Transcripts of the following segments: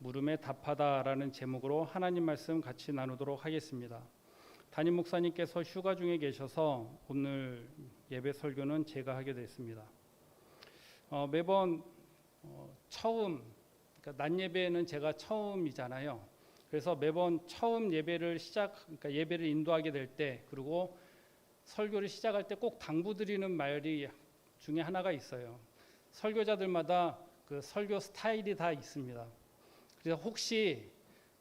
물음에 답하다라는 제목으로 하나님 말씀 같이 나누도록 하겠습니다. 담임 목사님께서 휴가 중에 계셔서 오늘 예배 설교는 제가 하게 됐습니다. 매번 처음, 그러니까 낮 예배는 제가 처음이잖아요. 그래서 매번 처음 예배를 그러니까 예배를 인도하게 될 때, 그리고 설교를 시작할 때 꼭 당부드리는 말이 중에 하나가 있어요. 설교자들마다 그 설교 스타일이 다 있습니다. 그래서 혹시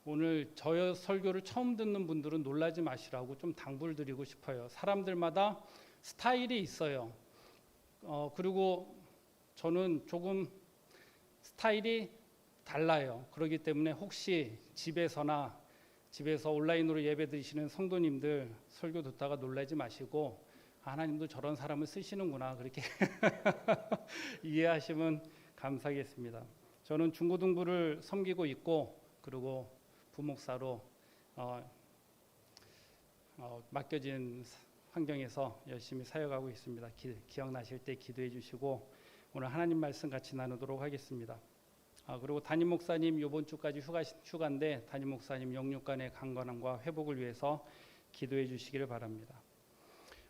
오늘 저 설교를 처음 듣는 분들은 놀라지 마시라고 좀 당부를 드리고 싶어요. 사람들마다 스타일이 있어요. 그리고 저는 조금 스타일이 달라요. 그렇기 때문에 혹시 집에서 온라인으로 예배 드리시는 성도님들 설교 듣다가 놀라지 마시고 하나님도 저런 사람을 쓰시는구나 그렇게 이해하시면 감사하겠습니다. 저는 중고등부를 섬기고 있고, 그리고 부목사로 맡겨진 환경에서 열심히 사역하고 있습니다. 기억나실 때 기도해 주시고 오늘 하나님 말씀 같이 나누도록 하겠습니다. 그리고 담임 목사님 이번 주까지 휴가인데 담임 목사님 영육간의 강건함과 회복을 위해서 기도해 주시기를 바랍니다.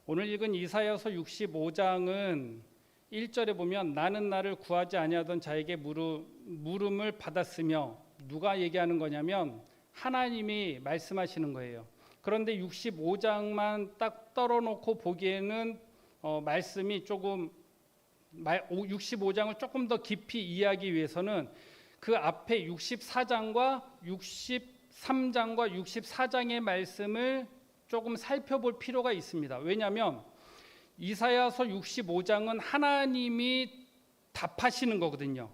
오늘 읽은 이사야서 65장은 1절에 보면 나는 나를 구하지 아니하던 자에게 물음을 받았으며, 누가 얘기하는 거냐면 하나님이 말씀하시는 거예요. 그런데 65장만 딱 떨어놓고 보기에는 말씀이 조금 65장을 조금 더 깊이 이해하기 위해서는 그 앞에 64장과 63장과 64장의 말씀을 조금 살펴볼 필요가 있습니다. 왜냐하면 이사야서 65장은 하나님이 답하시는 거거든요.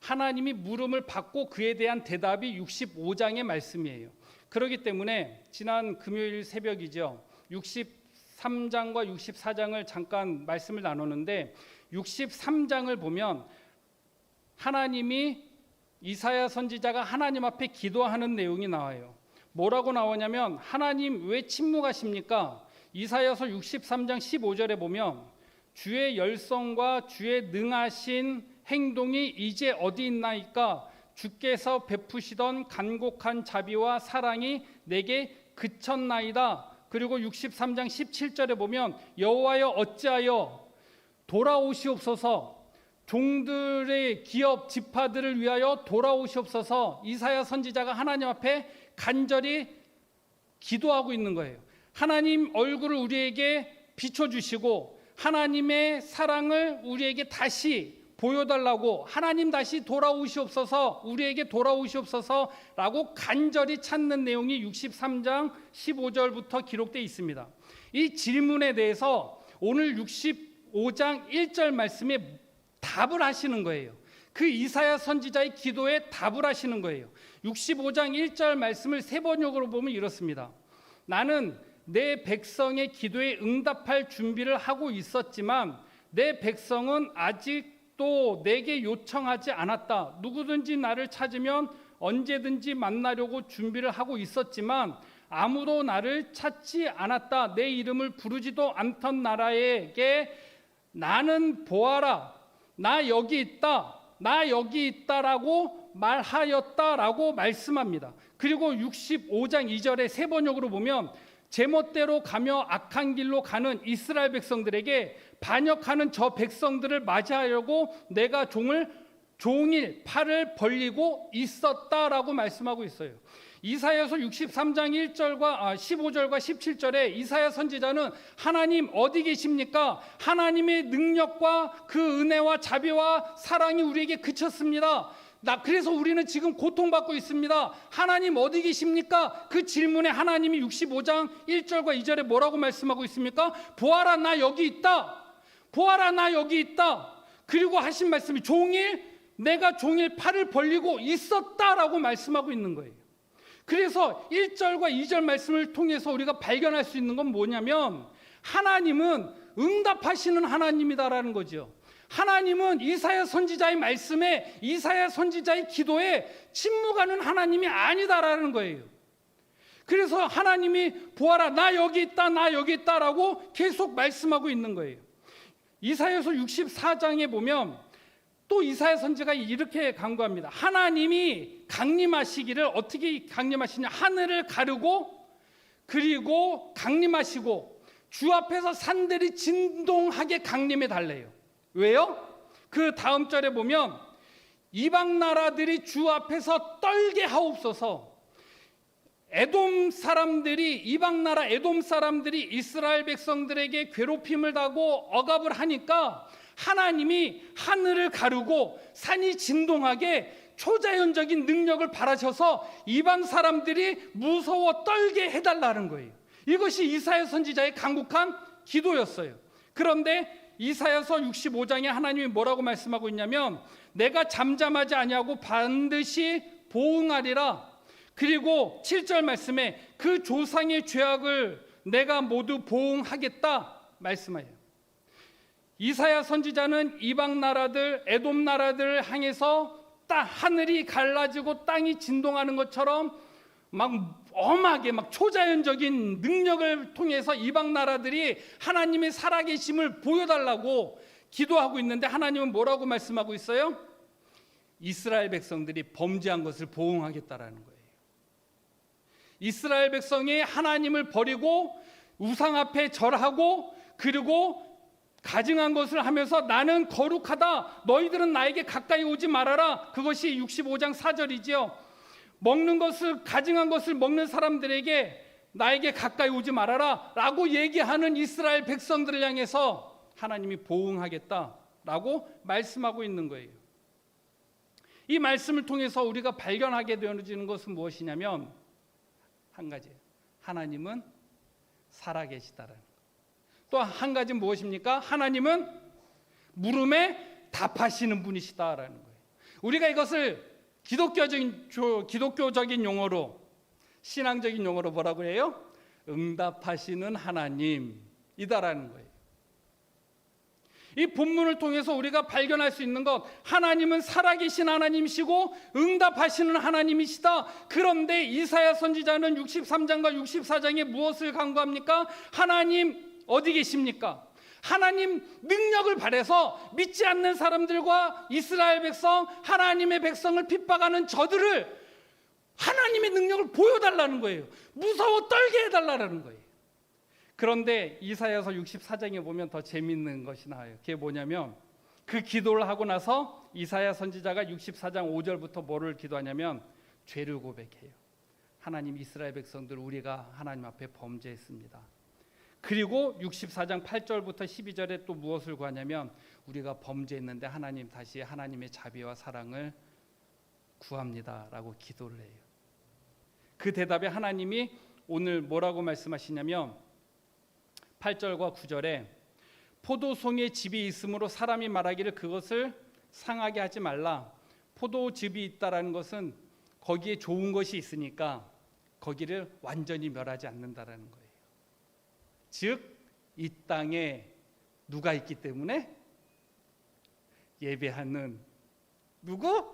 하나님이 물음을 받고 그에 대한 대답이 65장의 말씀이에요. 그렇기 때문에 지난 금요일 새벽이죠. 63장과 64장을 잠깐 말씀을 나누는데 63장을 보면 하나님이 이사야 선지자가 하나님 앞에 기도하는 내용이 나와요. 뭐라고 나오냐면 하나님 왜 침묵하십니까? 이사야서 63장 15절에 보면 주의 열성과 주의 능하신 행동이 이제 어디 있나이까? 주께서 베푸시던 간곡한 자비와 사랑이 내게 그쳤나이다. 그리고 63장 17절에 보면 여호와여 어찌하여 돌아오시옵소서, 종들의 기업 지파들을 위하여 돌아오시옵소서. 이사야 선지자가 하나님 앞에 간절히 기도하고 있는 거예요. 하나님 얼굴을 우리에게 비춰주시고 하나님의 사랑을 우리에게 다시 보여달라고, 하나님 다시 돌아오시옵소서, 우리에게 돌아오시옵소서라고 간절히 찾는 내용이 63장 15절부터 기록되어 있습니다. 이 질문에 대해서 오늘 65장 1절 말씀에 답을 하시는 거예요. 그 이사야 선지자의 기도에 답을 하시는 거예요. 65장 1절 말씀을 세 번역으로 보면 이렇습니다. 나는 내 백성의 기도에 응답할 준비를 하고 있었지만 내 백성은 아직도 내게 요청하지 않았다. 누구든지 나를 찾으면 언제든지 만나려고 준비를 하고 있었지만 아무도 나를 찾지 않았다. 내 이름을 부르지도 않던 나라에게 나는 보아라, 나 여기 있다, 나 여기 있다라고 말하였다라고 말씀합니다. 그리고 65장 2절의 세 번역으로 보면 제멋대로 가며 악한 길로 가는 이스라엘 백성들에게 반역하는 저 백성들을 맞이하려고 내가 종일 팔을 벌리고 있었다라고 말씀하고 있어요. 이사야서 63장 15절과 17절에 이사야 선지자는 하나님 어디 계십니까? 하나님의 능력과 그 은혜와 자비와 사랑이 우리에게 그쳤습니다. 그래서 우리는 지금 고통받고 있습니다. 하나님 어디 계십니까? 그 질문에 하나님이 65장 1절과 2절에 뭐라고 말씀하고 있습니까? 보아라 나 여기 있다. 보아라 나 여기 있다. 그리고 하신 말씀이 내가 종일 팔을 벌리고 있었다라고 말씀하고 있는 거예요. 그래서 1절과 2절 말씀을 통해서 우리가 발견할 수 있는 건 뭐냐면 하나님은 응답하시는 하나님이다라는 거죠. 하나님은 이사야 선지자의 말씀에, 이사야 선지자의 기도에 침묵하는 하나님이 아니다라는 거예요. 그래서 하나님이 보아라 나 여기 있다, 나 여기 있다라고 계속 말씀하고 있는 거예요. 이사야서 64장에 보면 또 이사야 선지자가 이렇게 간구합니다. 하나님이 강림하시기를 어떻게 강림하시냐? 하늘을 가르고 그리고 강림하시고 주 앞에서 산들이 진동하게 강림해 달래요. 왜요? 그 다음 절에 보면 이방 나라들이 주 앞에서 떨게 하옵소서. 에돔 사람들이, 이방 나라 에돔 사람들이 이스라엘 백성들에게 괴롭힘을 당하고 억압을 하니까 하나님이 하늘을 가르고 산이 진동하게 초자연적인 능력을 발하셔서 이방 사람들이 무서워 떨게 해달라는 거예요. 이것이 이사야 선지자의 간곡한 기도였어요. 그런데 이사야서 65장에 하나님이 뭐라고 말씀하고 있냐면 내가 잠잠하지 아니하고 반드시 보응하리라. 그리고 7절 말씀에 그 조상의 죄악을 내가 모두 보응하겠다 말씀해요. 이사야 선지자는 이방 나라들, 에돔 나라들을 향해서 하늘이 갈라지고 땅이 진동하는 것처럼 막 엄하게 막 초자연적인 능력을 통해서 이방 나라들이 하나님의 살아계심을 보여달라고 기도하고 있는데 하나님은 뭐라고 말씀하고 있어요? 이스라엘 백성들이 범죄한 것을 보응하겠다라는 거예요. 이스라엘 백성이 하나님을 버리고 우상 앞에 절하고 그리고 가증한 것을 하면서 나는 거룩하다, 너희들은 나에게 가까이 오지 말아라. 그것이 65장 4절이지요. 먹는 것을, 가증한 것을 먹는 사람들에게 나에게 가까이 오지 말아라 라고 얘기하는 이스라엘 백성들을 향해서 하나님이 보응하겠다라고 말씀하고 있는 거예요. 이 말씀을 통해서 우리가 발견하게 되어지는 것은 무엇이냐면 한 가지, 하나님은 살아계시다라는 것. 또 한 가지는 무엇입니까? 하나님은 물음에 답하시는 분이시다라는 거예요. 우리가 이것을 기독교적인 용어로, 신앙적인 용어로 뭐라고 해요? 응답하시는 하나님이다라는 거예요. 이 본문을 통해서 우리가 발견할 수 있는 것, 하나님은 살아계신 하나님이시고 응답하시는 하나님이시다. 그런데 이사야 선지자는 63장과 64장에 무엇을 간구합니까? 하나님 어디 계십니까? 하나님 능력을 발해서 믿지 않는 사람들과 이스라엘 백성, 하나님의 백성을 핍박하는 저들을 하나님의 능력을 보여달라는 거예요. 무서워 떨게 해달라는 거예요. 그런데 이사야서 64장에 보면 더 재밌는 것이 나와요. 그게 뭐냐면 그 기도를 하고 나서 이사야 선지자가 64장 5절부터 뭐를 기도하냐면 죄를 고백해요. 하나님, 이스라엘 백성들 우리가 하나님 앞에 범죄했습니다. 그리고 64장 8절부터 12절에 또 무엇을 구하냐면 우리가 범죄했는데 하나님 다시 하나님의 자비와 사랑을 구합니다 라고 기도를 해요. 그 대답에 하나님이 오늘 뭐라고 말씀하시냐면 8절과 9절에 포도송에 즙이 있으므로 사람이 말하기를 그것을 상하게 하지 말라. 포도즙이 있다라는 것은 거기에 좋은 것이 있으니까 거기를 완전히 멸하지 않는다라는 거예요. 즉 이 땅에 누가 있기 때문에? 예배하는 누구?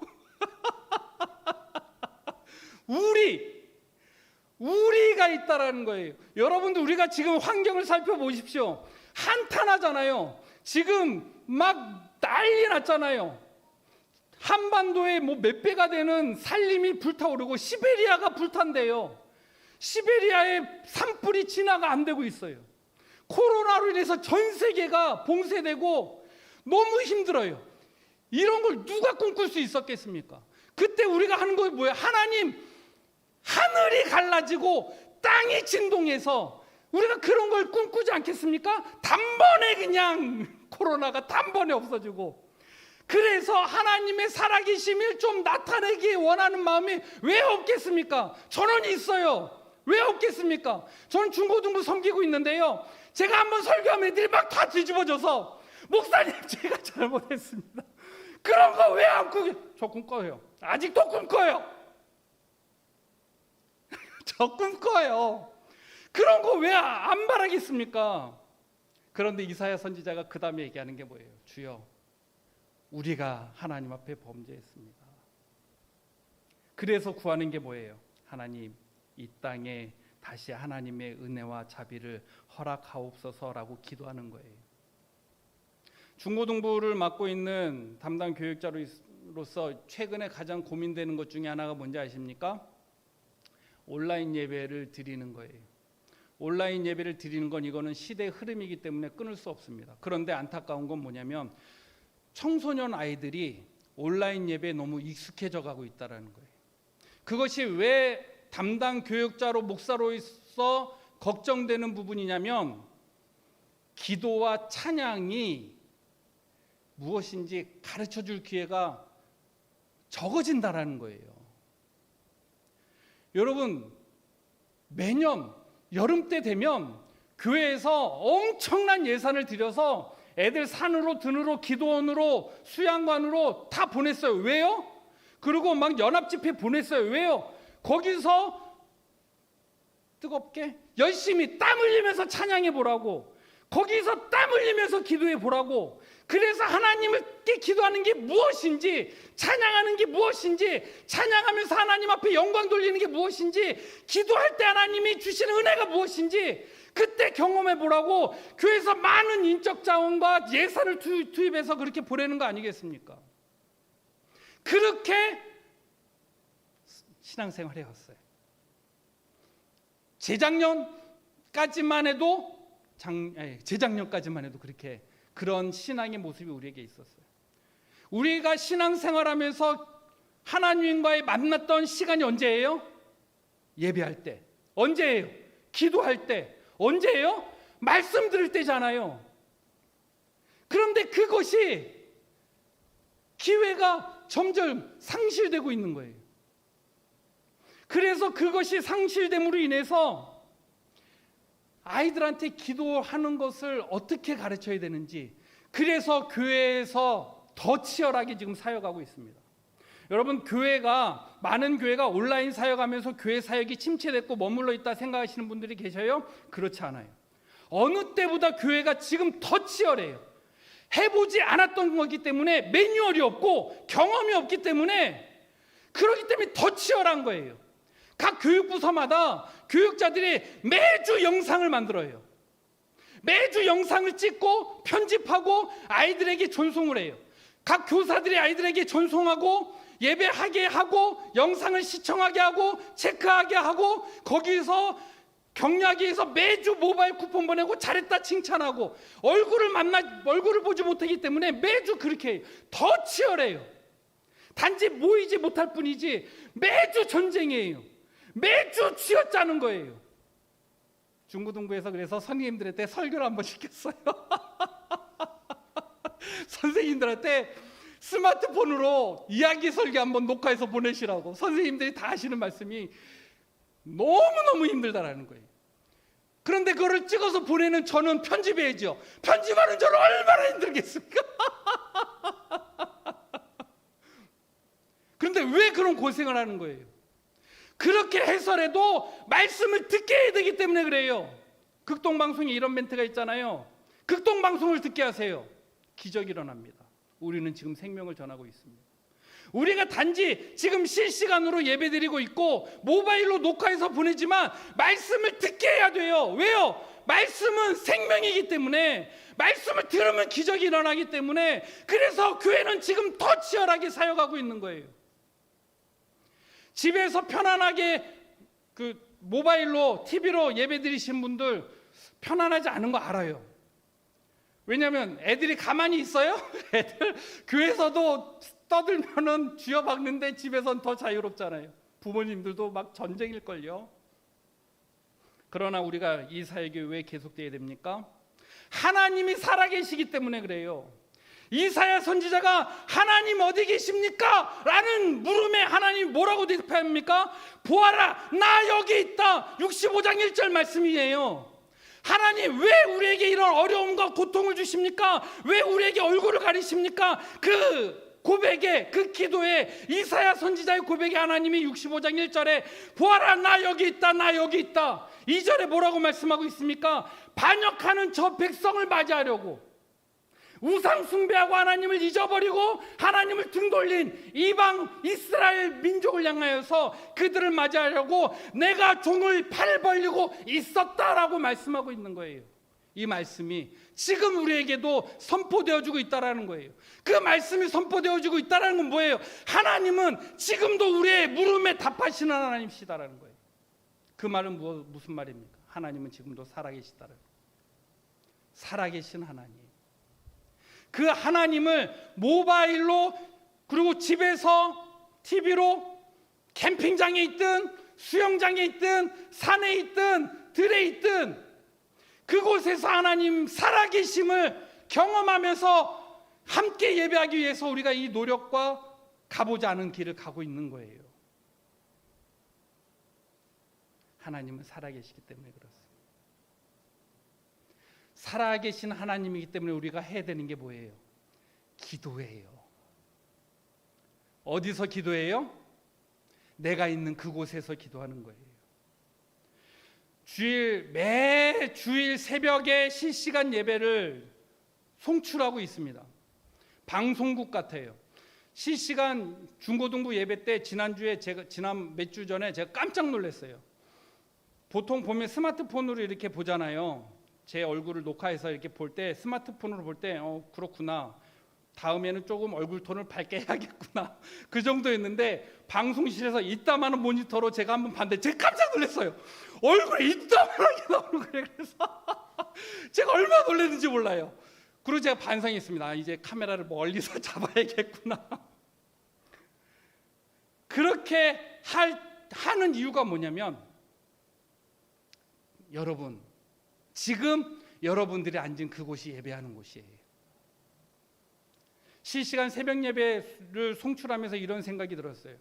우리가 있다라는 거예요. 여러분들 우리가 지금 환경을 살펴보십시오. 한탄하잖아요. 지금 막 난리 났잖아요. 한반도에 뭐 몇 배가 되는 산림이 불타오르고 시베리아가 불탄대요. 시베리아에 산불이 진화가 안 되고 있어요. 코로나로 인해서 전 세계가 봉쇄되고 너무 힘들어요. 이런 걸 누가 꿈꿀 수 있었겠습니까? 그때 우리가 하는 거 뭐예요? 하나님, 하늘이 갈라지고 땅이 진동해서 우리가 그런 걸 꿈꾸지 않겠습니까? 단번에 그냥 코로나가 단번에 없어지고, 그래서 하나님의 살아계심을 좀 나타내기 원하는 마음이 왜 없겠습니까? 저는 있어요. 왜 없겠습니까? 저는 중고등부 섬기고 있는데요, 제가 한번 설교하면 애들이 막 다 뒤집어져서 목사님 제가 잘못했습니다. 그런 거 왜 안 꾸게? 저 꿈꿔요. 아직도 꿈꿔요. 저 꿈꿔요. 그런 거 왜 안 바라겠습니까? 그런데 이사야 선지자가 그 다음에 얘기하는 게 뭐예요? 주여, 우리가 하나님 앞에 범죄했습니다. 그래서 구하는 게 뭐예요? 하나님, 이 땅에 다시 하나님의 은혜와 자비를 허락하옵소서라고 기도하는 거예요. 중고등부를 맡고 있는 담당 교육자로 크리스찬으로서 최근에 가장 고민되는 것 중에 하나가 뭔지 아십니까? 온라인 예배를 드리는 거예요. 온라인 예배를 드리는 건 이거는 시대의 흐름이기 때문에 끊을 수 없습니다. 그런데 안타까운 건 뭐냐면 청소년 아이들이 온라인 예배에 너무 익숙해져 가고 있다는 거예요. 그것이 왜 담당 교육자로 목사로서 걱정되는 부분이냐면 기도와 찬양이 무엇인지 가르쳐줄 기회가 적어진다라는 거예요. 여러분, 매년 여름 때 되면 교회에서 엄청난 예산을 들여서 애들 산으로 드느로 기도원으로 수양관으로 다 보냈어요. 왜요? 그리고 막 연합집회 보냈어요. 왜요? 거기서 뜨겁게 열심히 땀 흘리면서 찬양해 보라고, 거기서 땀 흘리면서 기도해 보라고. 그래서 하나님께 기도하는 게 무엇인지, 찬양하는 게 무엇인지, 찬양하면서 하나님 앞에 영광 돌리는 게 무엇인지, 기도할 때 하나님이 주시는 은혜가 무엇인지 그때 경험해 보라고 교회에서 많은 인적 자원과 예산을 투입해서 그렇게 보내는 거 아니겠습니까? 그렇게 신앙생활 해왔어요. 재작년까지만 해도 그렇게 그런 신앙의 모습이 우리에게 있었어요. 우리가 신앙생활하면서 하나님과의 만났던 시간이 언제예요? 예배할 때. 언제예요? 기도할 때. 언제예요? 말씀 들을 때잖아요. 그런데 그것이 기회가 점점 상실되고 있는 거예요. 그래서 그것이 상실됨으로 인해서 아이들한테 기도하는 것을 어떻게 가르쳐야 되는지, 그래서 교회에서 더 치열하게 지금 사역하고 있습니다. 여러분, 많은 교회가 온라인 사역하면서 교회 사역이 침체됐고 머물러 있다 생각하시는 분들이 계셔요? 그렇지 않아요. 어느 때보다 교회가 지금 더 치열해요. 해보지 않았던 거기 때문에, 매뉴얼이 없고 경험이 없기 때문에, 그렇기 때문에 더 치열한 거예요. 각 교육부서마다 교육자들이 매주 영상을 만들어요. 매주 영상을 찍고 편집하고 아이들에게 전송을 해요. 각 교사들이 아이들에게 전송하고 예배하게 하고 영상을 시청하게 하고 체크하게 하고, 거기서 격려하기위해서 매주 모바일 쿠폰 보내고 잘했다 칭찬하고, 얼굴을 보지 못하기 때문에 매주 그렇게 해요. 더 치열해요. 단지 모이지 못할 뿐이지 매주 전쟁이에요. 매주 쥐어짜는 거예요. 중고등부에서 그래서 선생님들한테 설교를 한번 시켰어요. 선생님들한테 스마트폰으로 이야기 설교 한번 녹화해서 보내시라고. 선생님들이 다 하시는 말씀이 너무너무 힘들다라는 거예요. 그런데 그거를 찍어서 보내는 저는 편집해야죠. 편집하는 저는 얼마나 힘들겠습니까? 그런데 왜 그런 고생을 하는 거예요? 그렇게 해설해도 말씀을 듣게 해야 되기 때문에 그래요. 극동방송에 이런 멘트가 있잖아요. 극동방송을 듣게 하세요. 기적이 일어납니다. 우리는 지금 생명을 전하고 있습니다. 우리가 단지 지금 실시간으로 예배드리고 있고 모바일로 녹화해서 보내지만 말씀을 듣게 해야 돼요. 왜요? 말씀은 생명이기 때문에, 말씀을 들으면 기적이 일어나기 때문에, 그래서 교회는 지금 더 치열하게 사역하고 있는 거예요. 집에서 편안하게 모바일로 TV로 예배 드리신 분들 편안하지 않은 거 알아요. 왜냐하면 애들이 가만히 있어요? 애들 교회에서도 떠들면은 쥐어박는데 집에서는 더 자유롭잖아요. 부모님들도 막 전쟁일걸요. 그러나 우리가 이 사역이 왜 계속돼야 됩니까? 하나님이 살아계시기 때문에 그래요. 이사야 선지자가 하나님 어디 계십니까? 라는 물음에 하나님 뭐라고 대답합니까? 보아라, 나 여기 있다. 65장 1절 말씀이에요. 하나님 왜 우리에게 이런 어려움과 고통을 주십니까? 왜 우리에게 얼굴을 가리십니까? 그 고백에, 그 기도에, 이사야 선지자의 고백에 하나님이 65장 1절에 보아라, 나 여기 있다, 나 여기 있다. 2절에 뭐라고 말씀하고 있습니까? 반역하는 저 백성을 맞이하려고, 우상 숭배하고 하나님을 잊어버리고 하나님을 등 돌린 이방 이스라엘 민족을 향하여서 그들을 맞이하려고 내가 종을 팔 벌리고 있었다라고 말씀하고 있는 거예요. 이 말씀이 지금 우리에게도 선포되어지고 있다라는 거예요. 그 말씀이 선포되어지고 있다라는 건 뭐예요? 하나님은 지금도 우리의 물음에 답하시는 하나님이시다라는 거예요. 그 말은 무슨 말입니까? 하나님은 지금도 살아계시다라는 거예요. 살아계신 하나님. 그 하나님을 모바일로, 그리고 집에서 TV로, 캠핑장에 있든 수영장에 있든 산에 있든 들에 있든 그곳에서 하나님 살아계심을 경험하면서 함께 예배하기 위해서 우리가 이 노력과 가보지 않은 길을 가고 있는 거예요. 하나님은 살아계시기 때문에 그렇습니다. 살아계신 하나님이기 때문에 우리가 해야 되는 게 뭐예요? 기도예요. 어디서 기도해요? 내가 있는 그곳에서 기도하는 거예요. 매 주일 새벽에 실시간 예배를 송출하고 있습니다. 방송국 같아요. 실시간 중고등부 예배 때 지난 몇 주 전에 제가 깜짝 놀랐어요. 보통 보면 스마트폰으로 이렇게 보잖아요. 제 얼굴을 녹화해서 이렇게 볼 때, 스마트폰으로 볼 때 그렇구나, 다음에는 조금 얼굴 톤을 밝게 해야겠구나, 그 정도였는데 방송실에서 이따만한 모니터로 제가 한번 봤는데 제가 깜짝 놀랐어요. 얼굴이 이따만하게 나오는 거예요. 그래서 제가 얼마나 놀랐는지 몰라요. 그리고 제가 반성했습니다. 이제 카메라를 멀리서 잡아야겠구나. 그렇게 하는 이유가 뭐냐면, 여러분, 지금 여러분들이 앉은 그곳이 예배하는 곳이에요. 실시간 새벽 예배를 송출하면서 이런 생각이 들었어요.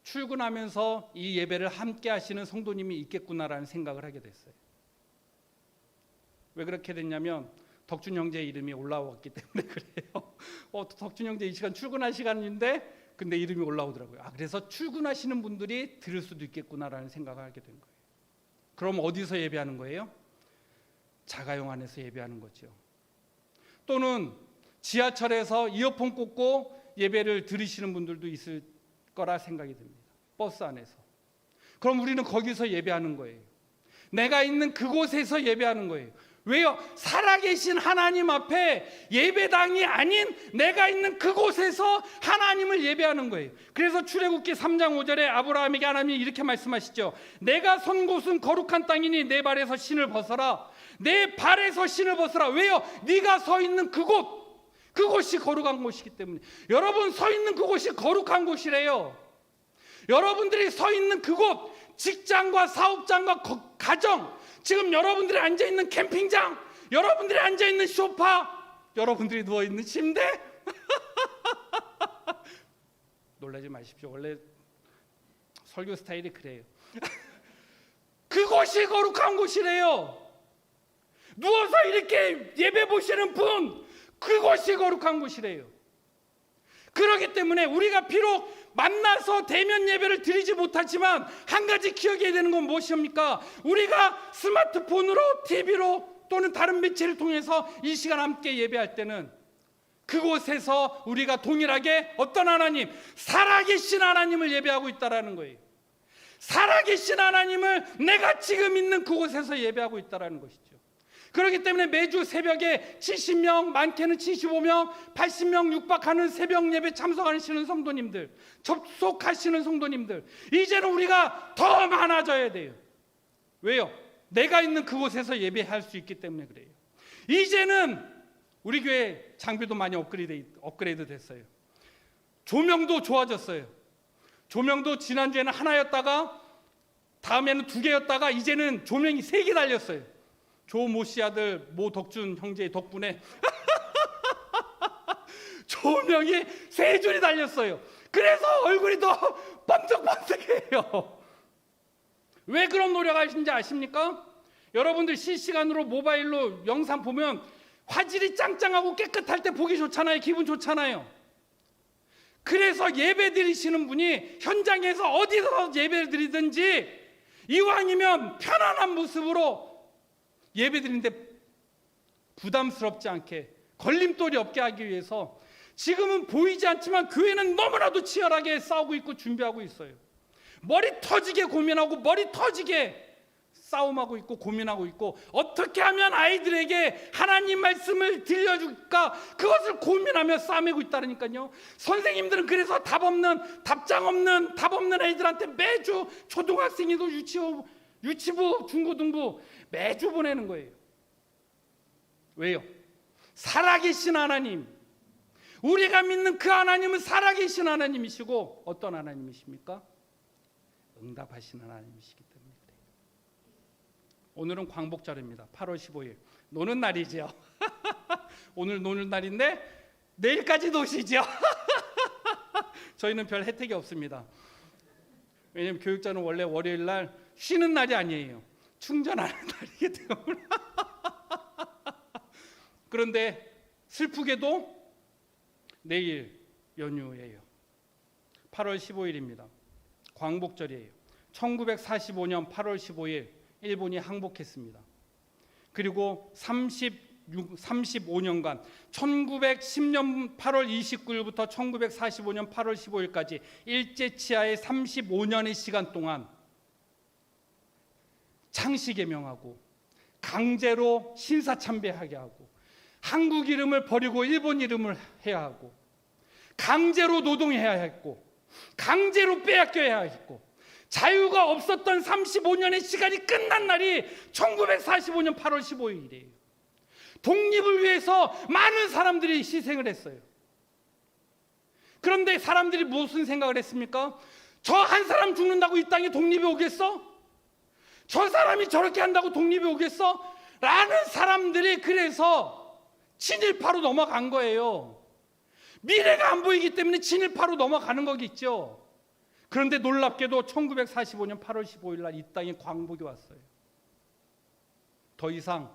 출근하면서 이 예배를 함께 하시는 성도님이 있겠구나라는 생각을 하게 됐어요. 왜 그렇게 됐냐면 덕준 형제의 이름이 올라왔기 때문에 그래요. 덕준 형제 이 시간 출근할 시간인데 근데 이름이 올라오더라고요. 그래서 출근하시는 분들이 들을 수도 있겠구나라는 생각을 하게 된 거예요. 그럼 어디서 예배하는 거예요? 자가용 안에서 예배하는 거죠. 또는 지하철에서 이어폰 꽂고 예배를 들으시는 분들도 있을 거라 생각이 듭니다. 버스 안에서. 그럼 우리는 거기서 예배하는 거예요. 내가 있는 그곳에서 예배하는 거예요. 왜요? 살아계신 하나님 앞에 예배당이 아닌 내가 있는 그곳에서 하나님을 예배하는 거예요. 그래서 출애굽기 3장 5절에 아브라함에게 하나님이 이렇게 말씀하시죠. 내가 선 곳은 거룩한 땅이니 내 발에서 신을 벗어라. 내 발에서 신을 벗어라. 왜요? 네가 서 있는 그곳이 거룩한 곳이기 때문에. 여러분 서 있는 그곳이 거룩한 곳이래요. 여러분들이 서 있는 그곳, 직장과 사업장과 가정, 지금 여러분들이 앉아있는 캠핑장, 여러분들이 앉아있는 소파, 여러분들이 누워있는 침대 놀라지 마십시오. 원래 설교 스타일이 그래요. 그곳이 거룩한 곳이래요. 누워서 이렇게 예배 보시는 분, 그곳이 거룩한 곳이래요. 그렇기 때문에 우리가 비록 만나서 대면 예배를 드리지 못하지만 한 가지 기억해야 되는 건 무엇입니까? 우리가 스마트폰으로, TV로 또는 다른 매체를 통해서 이 시간 함께 예배할 때는 그곳에서 우리가 동일하게 어떤 하나님, 살아계신 하나님을 예배하고 있다는 거예요. 살아계신 하나님을 내가 지금 있는 그곳에서 예배하고 있다는 것이죠. 그렇기 때문에 매주 새벽에 70명, 많게는 75명, 80명 육박하는 새벽 예배 참석하시는 성도님들, 접속하시는 성도님들, 이제는 우리가 더 많아져야 돼요. 왜요? 내가 있는 그곳에서 예배할 수 있기 때문에 그래요. 이제는 우리 교회 장비도 많이 업그레이드 됐어요. 조명도 좋아졌어요. 조명도 지난주에는 하나였다가 다음에는 2개였다가 이제는 조명이 3개 달렸어요. 조모 씨 아들 모 덕준 형제의 덕분에 조명이 3줄이 달렸어요. 그래서 얼굴이 더 번쩍번쩍해요. 왜 그런 노력하신지 아십니까? 여러분들 실시간으로 모바일로 영상 보면 화질이 짱짱하고 깨끗할 때 보기 좋잖아요. 기분 좋잖아요. 그래서 예배 드리시는 분이 현장에서 어디서 예배를 드리든지 이왕이면 편안한 모습으로 예배 드리는데 부담스럽지 않게, 걸림돌이 없게 하기 위해서 지금은 보이지 않지만 교회는 너무나도 치열하게 싸우고 있고 준비하고 있어요. 머리 터지게 고민하고 머리 터지게 싸움하고 있고 고민하고 있고, 어떻게 하면 아이들에게 하나님 말씀을 들려줄까, 그것을 고민하며 싸매고 있다니까요. 선생님들은 그래서 답장 없는 애들한테 매주, 초등학생이도 유치부, 중고등부 매주 보내는 거예요. 왜요? 살아계신 하나님, 우리가 믿는 그 하나님은 살아계신 하나님이시고, 어떤 하나님이십니까? 응답하시는 하나님이시기 때문에 그래요. 오늘은 광복절입니다. 8월 15일 노는 날이죠. 오늘 노는 날인데 내일까지 노시죠. 저희는 별 혜택이 없습니다. 왜냐하면 교육자는 원래 월요일 날 쉬는 날이 아니에요. 충전하는 날이기 때문에. 그런데 슬프게도 내일 연휴예요. 8월 15일입니다. 광복절이에요. 1945년 8월 15일 일본이 항복했습니다. 그리고 35년간 1910년 8월 29일부터 1945년 8월 15일까지 일제치하의 35년의 시간 동안 창씨개명하고 강제로 신사참배하게 하고, 한국 이름을 버리고 일본 이름을 해야 하고, 강제로 노동해야 했고, 강제로 빼앗겨야 했고, 자유가 없었던 35년의 시간이 끝난 날이 1945년 8월 15일이에요. 독립을 위해서 많은 사람들이 희생을 했어요. 그런데 사람들이 무슨 생각을 했습니까? 저 한 사람 죽는다고 이 땅에 독립이 오겠어? 저 사람이 저렇게 한다고 독립이 오겠어? 라는 사람들이 그래서 친일파로 넘어간 거예요. 미래가 안 보이기 때문에 친일파로 넘어가는 거겠죠. 그런데 놀랍게도 1945년 8월 15일 날 이 땅에 광복이 왔어요. 더 이상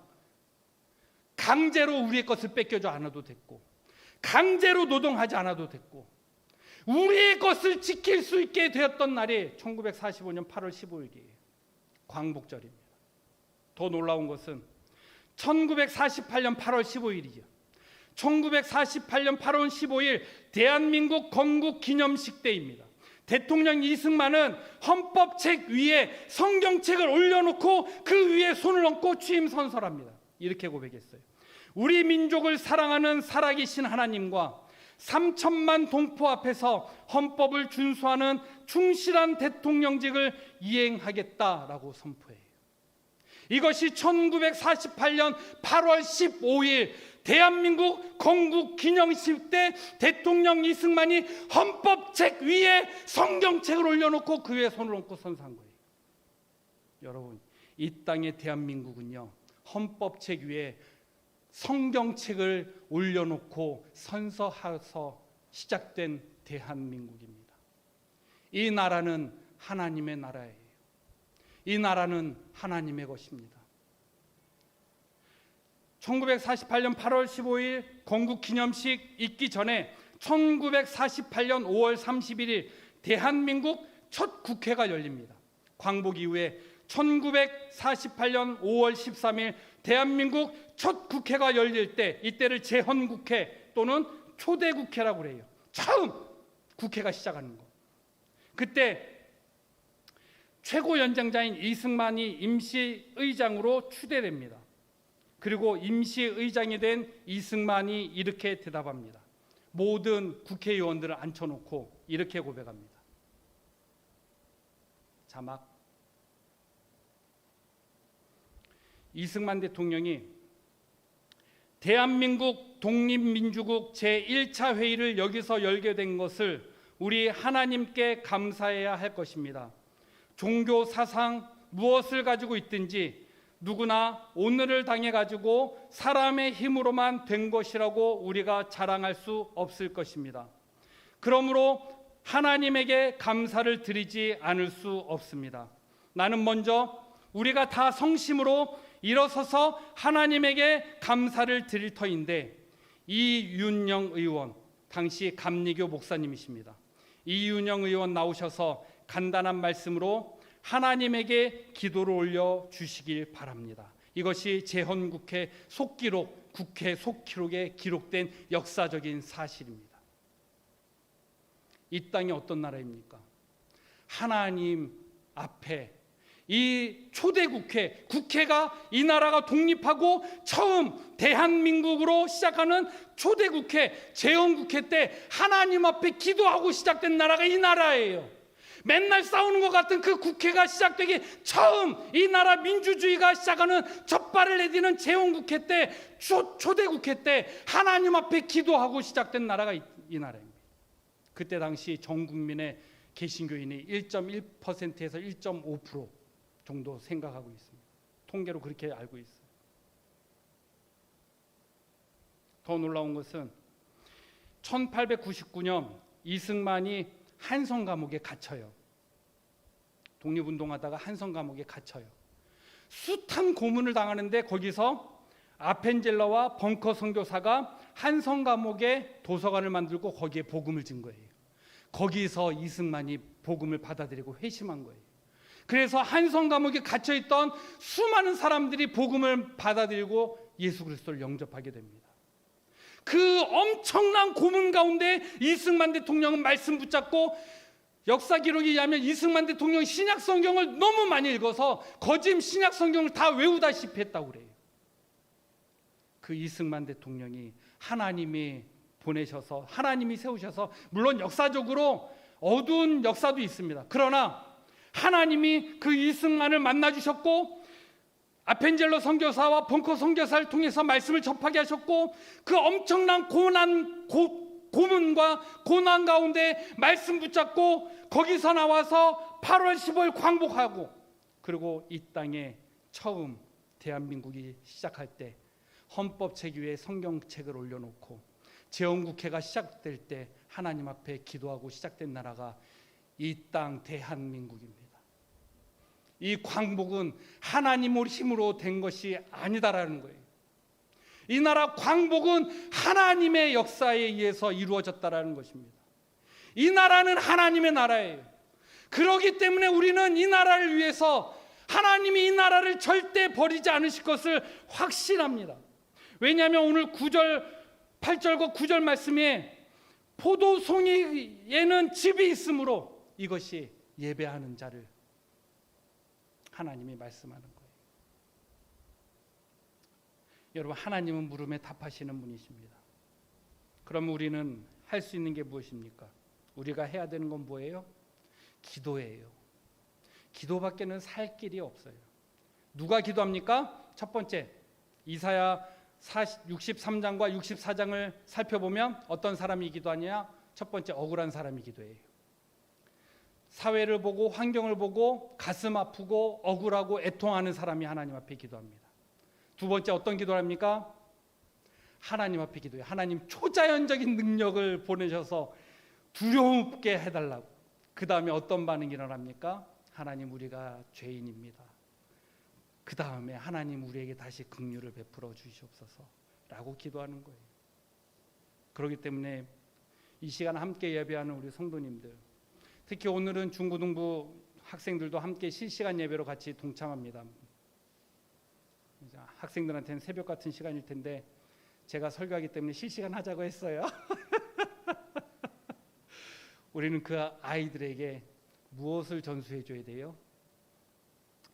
강제로 우리의 것을 뺏겨줘 않아도 됐고, 강제로 노동하지 않아도 됐고, 우리의 것을 지킬 수 있게 되었던 날이 1945년 8월 15일이에요. 광복절입니다. 더 놀라운 것은 1948년 8월 15일이죠. 1948년 8월 15일 대한민국 건국 기념식 때입니다. 대통령 이승만은 헌법책 위에 성경책을 올려놓고 그 위에 손을 얹고 취임 선서합니다. 이렇게 고백했어요. 우리 민족을 사랑하는 살아계신 하나님과 3천만 동포 앞에서 헌법을 준수하는 충실한 대통령직을 이행하겠다라고 선포해요. 이것이 1948년 8월 15일 대한민국 건국 기념식 때 대통령 이승만이 헌법책 위에 성경책을 올려놓고 그 위에 손을 얹고 선서한 거예요. 여러분, 이 땅의 대한민국은요, 헌법책 위에 성경책을 올려놓고 선서해서 시작된 대한민국입니다. 이 나라는 하나님의 나라예요. 이 나라는 하나님의 것입니다. 1948년 8월 15일 건국기념식 있기 전에 1948년 5월 31일 대한민국 첫 국회가 열립니다. 광복 이후에 1948년 5월 13일 대한민국 첫 국회가 열릴 때, 이때를 제헌국회 또는 초대국회라고 그래요. 처음 국회가 시작하는 거. 그때 최고연장자인 이승만이 임시의장으로 추대됩니다. 그리고 임시의장이 된 이승만이 이렇게 대답합니다. 모든 국회의원들을 앉혀놓고 이렇게 고백합니다. 자막. 이승만 대통령이 대한민국 독립민주국 제1차 회의를 여기서 열게 된 것을 우리 하나님께 감사해야 할 것입니다. 종교 사상 무엇을 가지고 있든지 누구나 오늘을 당해 가지고 사람의 힘으로만 된 것이라고 우리가 자랑할 수 없을 것입니다. 그러므로 하나님에게 감사를 드리지 않을 수 없습니다. 나는 먼저 우리가 다 성심으로 일어서서 하나님에게 감사를 드릴 터인데, 이윤영 의원, 당시 감리교 목사님이십니다. 이윤영 의원 나오셔서 간단한 말씀으로 하나님에게 기도를 올려 주시길 바랍니다. 이것이 제헌국회 속기록, 국회 속기록에 기록된 역사적인 사실입니다. 이 땅이 어떤 나라입니까? 하나님 앞에 이 초대 국회가 이 나라가 독립하고 처음 대한민국으로 시작하는 초대 국회, 재헌국회 때 하나님 앞에 기도하고 시작된 나라가 이 나라예요. 맨날 싸우는 것 같은 그 국회가 시작되기 처음 이 나라 민주주의가 시작하는 첫발을 내디는 재헌국회 때, 초대 국회 때 하나님 앞에 기도하고 시작된 나라가 이 나라입니다. 그때 당시 전 국민의 개신교인이 1.1%에서 1.5% 정도 생각하고 있습니다. 통계로 그렇게 알고 있어요. 더 놀라운 것은 1899년 이승만이 한성 감옥에 갇혀요. 독립운동하다가 한성 감옥에 갇혀요. 숱한 고문을 당하는데 거기서 아펜젤러와 벙커 선교사가 한성 감옥에 도서관을 만들고 거기에 복음을 진 거예요. 거기서 이승만이 복음을 받아들이고 회심한 거예요. 그래서 한성 감옥에 갇혀있던 수많은 사람들이 복음을 받아들이고 예수 그리스도를 영접하게 됩니다. 그 엄청난 고문 가운데 이승만 대통령은 말씀 붙잡고, 역사 기록에 의하면 이승만 대통령이 신약 성경을 너무 많이 읽어서 거짓 신약 성경을 다 외우다시피 했다고 그래요. 그 이승만 대통령이 하나님이 보내셔서, 하나님이 세우셔서, 물론 역사적으로 어두운 역사도 있습니다. 그러나 하나님이 그 이승만을 만나 주셨고 아펜젤러 선교사와 벙커 선교사를 통해서 말씀을 접하게 하셨고, 그 엄청난 고문과 고난 가운데 말씀 붙잡고 거기서 나와서 8월 15일 광복하고, 그리고 이 땅에 처음 대한민국이 시작할 때 헌법책 위에 성경책을 올려놓고 재헌국회가 시작될 때 하나님 앞에 기도하고 시작된 나라가 이 땅 대한민국입니다. 이 광복은 하나님의 힘으로 된 것이 아니다라는 거예요. 이 나라 광복은 하나님의 역사에 의해서 이루어졌다라는 것입니다. 이 나라는 하나님의 나라예요. 그렇기 때문에 우리는 이 나라를 위해서 하나님이 이 나라를 절대 버리지 않으실 것을 확신합니다. 왜냐하면 오늘 8절과 9절 말씀에 포도송이에는 즙이 있으므로 이것이 예배하는 자를 하나님이 말씀하는 거예요. 여러분, 하나님은 물음에 답하시는 분이십니다. 그럼 우리는 할 수 있는 게 무엇입니까? 우리가 해야 되는 건 뭐예요? 기도예요. 기도밖에는 살 길이 없어요. 누가 기도합니까? 첫 번째, 이사야 63장과 64장을 살펴보면 어떤 사람이 기도하냐? 첫 번째, 억울한 사람이 기도해요. 사회를 보고 환경을 보고 가슴 아프고 억울하고 애통하는 사람이 하나님 앞에 기도합니다. 두 번째, 어떤 기도를 합니까? 하나님 앞에 기도해요. 하나님 초자연적인 능력을 보내셔서 두려움없게 해달라고. 그 다음에 어떤 반응이 일어납니까? 하나님, 우리가 죄인입니다. 그 다음에 하나님, 우리에게 다시 긍휼을 베풀어 주시옵소서 라고 기도하는 거예요. 그렇기 때문에 이 시간 함께 예배하는 우리 성도님들, 특히 오늘은 중고등부 학생들도 함께 실시간 예배로 같이 동참합니다. 학생들한테는 새벽 같은 시간일 텐데 제가 설교하기 때문에 실시간 하자고 했어요. 우리는 그 아이들에게 무엇을 전수해 줘야 돼요?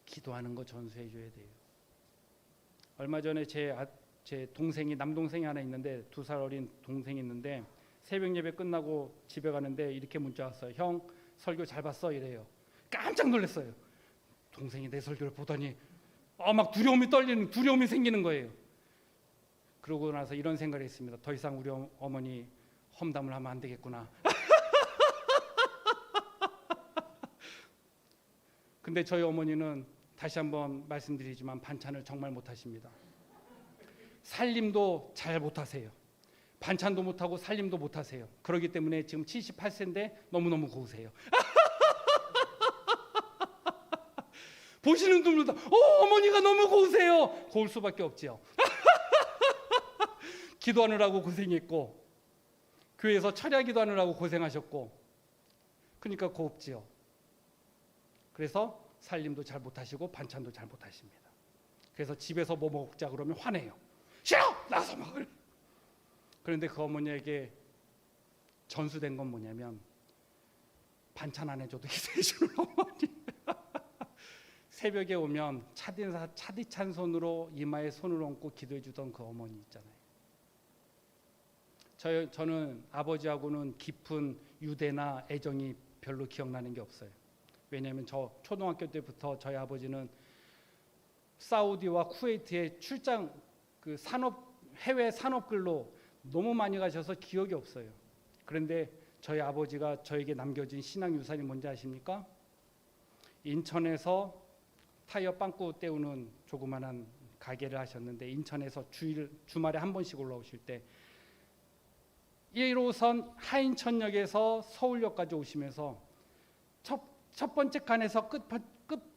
기도하는 거 전수해 줘야 돼요. 얼마 전에 제 동생이, 남동생이 하나 있는데 2살 어린 동생이 있는데 새벽 예배 끝나고 집에 가는데 이렇게 문자 왔어요. 형, 설교 잘 봤어? 이래요. 깜짝 놀랐어요. 동생이 내 설교를 보더니 막 두려움이 생기는 거예요. 그러고 나서 이런 생각을 했습니다. 더 이상 우리 어머니 험담을 하면 안 되겠구나. 근데 저희 어머니는 다시 한번 말씀드리지만 반찬을 정말 못하십니다. 살림도 잘 못하세요. 반찬도 못하고 살림도 못하세요. 그렇기 때문에 지금 78세인데 너무너무 고우세요. 보시는 분들도 어머니가 너무 고우세요. 고울 수밖에 없지요. 기도하느라고 고생했고, 교회에서 철야 기도하느라고 고생하셨고, 그러니까 곱지요. 그래서 살림도 잘 못하시고 반찬도 잘 못하십니다. 그래서 집에서 뭐 먹자 그러면 화내요. 싫어! 나가서 먹을. 그런데 그 어머니에게 전수된 건 뭐냐면 반찬 안 해줘도 기도해 주는 어머니. 새벽에 오면 차디찬 손으로 이마에 손을 얹고 기도해 주던 그 어머니 있잖아요. 저는 아버지하고는 깊은 유대나 애정이 별로 기억나는 게 없어요. 왜냐하면 저 초등학교 때부터 저희 아버지는 사우디와 쿠웨이트에 출장 그 해외 산업글로 너무 많이 가셔서 기억이 없어요. 그런데 저희 아버지가 저에게 남겨진 신앙 유산이 뭔지 아십니까? 인천에서 타이어 빵꾸 때우는 조그만한 가게를 하셨는데, 인천에서 주말에 한 번씩 올라오실 때 1호선 하인천역에서 서울역까지 오시면서 첫 번째 칸에서 끝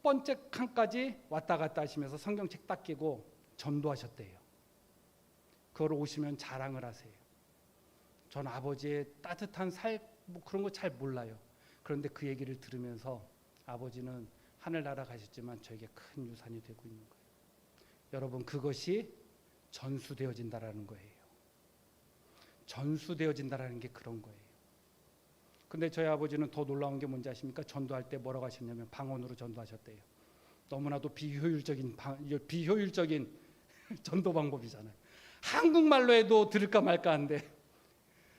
번째 칸까지 왔다 갔다 하시면서 성경책 딱 끼고 전도하셨대요. 그걸 오시면 자랑을 하세요. 전 아버지의 따뜻한 뭐 그런 거 잘 몰라요. 그런데 그 얘기를 들으면서 아버지는 하늘나라 가셨지만 저에게 큰 유산이 되고 있는 거예요. 여러분, 그것이 전수되어진다라는 거예요. 전수되어진다라는 게 그런 거예요. 근데 저희 아버지는 더 놀라운 게 뭔지 아십니까? 전도할 때 뭐라고 하셨냐면 방언으로 전도하셨대요. 너무나도 비효율적인 전도 방법이잖아요. 한국말로 해도 들을까 말까 한데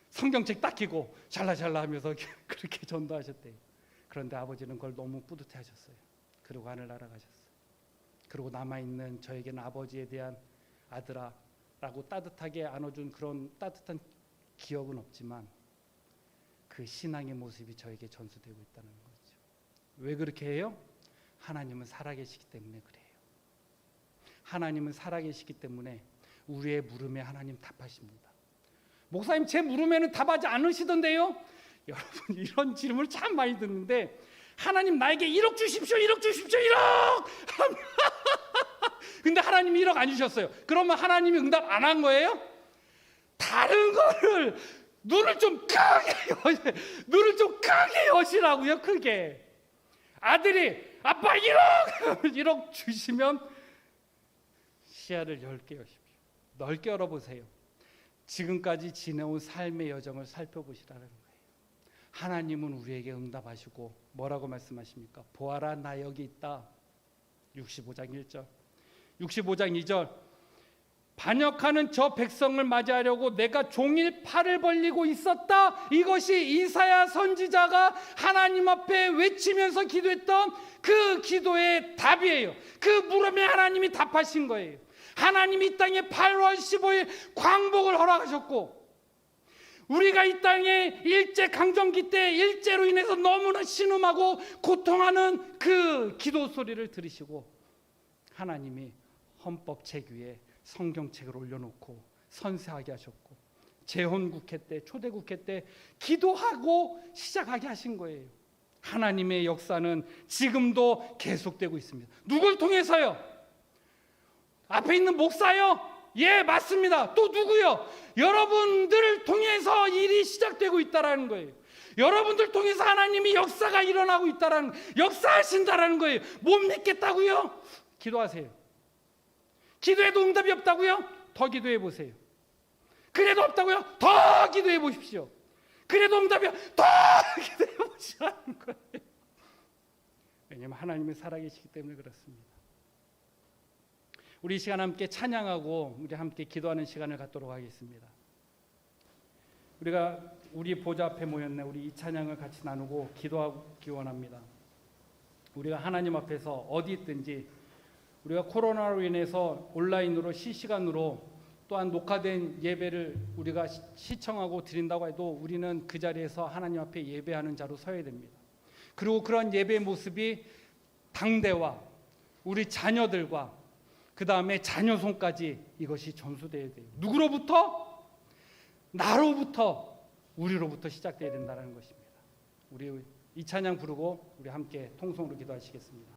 성경책 딱 끼고 샬라샬라 하면서 그렇게 전도하셨대요. 그런데 아버지는 그걸 너무 뿌듯해 하셨어요. 그리고 하늘나라 가셨어요. 그리고 남아있는 저에게는 아버지에 대한 아들아라고 따뜻하게 안아준 그런 따뜻한 기억은 없지만 그 신앙의 모습이 저에게 전수되고 있다는 거죠. 왜 그렇게 해요? 하나님은 살아계시기 때문에 그래요. 하나님은 살아계시기 때문에 우리의 물음에 하나님 답하십니다. 목사님, 제 물음에는 답하지 않으시던데요? 여러분, 이런 질문을 참 많이 듣는데, 하나님 나에게 1억 주십시오, 1억 주십시오, 1억! 근데 하나님이 1억 안 주셨어요. 그러면 하나님이 응답 안 한 거예요? 다른 거를 눈을 좀 크게 여시라고요. 크게. 아들이 아빠 1억 주시면 시야를 넓게 여십시오. 넓게 열어보세요. 지금까지 지내온 삶의 여정을 살펴보시라는 거예요. 하나님은 우리에게 응답하시고 뭐라고 말씀하십니까? 보아라, 나 여기 있다. 65장 1절, 65장 2절. 반역하는 저 백성을 맞이하려고 내가 종일 팔을 벌리고 있었다. 이것이 이사야 선지자가 하나님 앞에 외치면서 기도했던 그 기도의 답이에요. 그 물음에 하나님이 답하신 거예요. 하나님이 이 땅에 8월 15일 광복을 허락하셨고, 우리가 이 땅에 일제강점기 때 일제로 인해서 너무나 신음하고 고통하는 그 기도 소리를 들으시고, 하나님이 헌법책 위에 성경책을 올려놓고 선세하게 하셨고, 재헌국회 때, 초대국회 때 기도하고 시작하게 하신 거예요. 하나님의 역사는 지금도 계속되고 있습니다. 누굴 통해서요? 앞에 있는 목사요? 예, 맞습니다. 또 누구요? 여러분들을 통해서 일이 시작되고 있다라는 거예요. 여러분들 통해서 하나님이 역사가 일어나고 있다라는, 역사하신다라는 거예요. 못 믿겠다고요? 기도하세요. 기도해도 응답이 없다고요? 더 기도해 보세요. 그래도 없다고요? 더 기도해 보십시오. 그래도 응답이 더 기도해 보시라는 거예요. 왜냐하면 하나님이 살아계시기 때문에 그렇습니다. 우리 이 시간 함께 찬양하고 우리 함께 기도하는 시간을 갖도록 하겠습니다. 우리가 우리 보좌 앞에 모였네. 우리 이 찬양을 같이 나누고 기도하기 원합니다. 우리가 하나님 앞에서 어디 있든지, 우리가 코로나로 인해서 온라인으로 실시간으로 또한 녹화된 예배를 우리가 시청하고 드린다고 해도 우리는 그 자리에서 하나님 앞에 예배하는 자로 서야 됩니다. 그리고 그런 예배의 모습이 당대와 우리 자녀들과 그 다음에 자녀 손까지 이것이 전수되어야 돼요. 누구로부터? 나로부터, 우리로부터 시작되어야 된다는 것입니다. 우리 이 찬양 부르고 우리 함께 통성으로 기도하시겠습니다.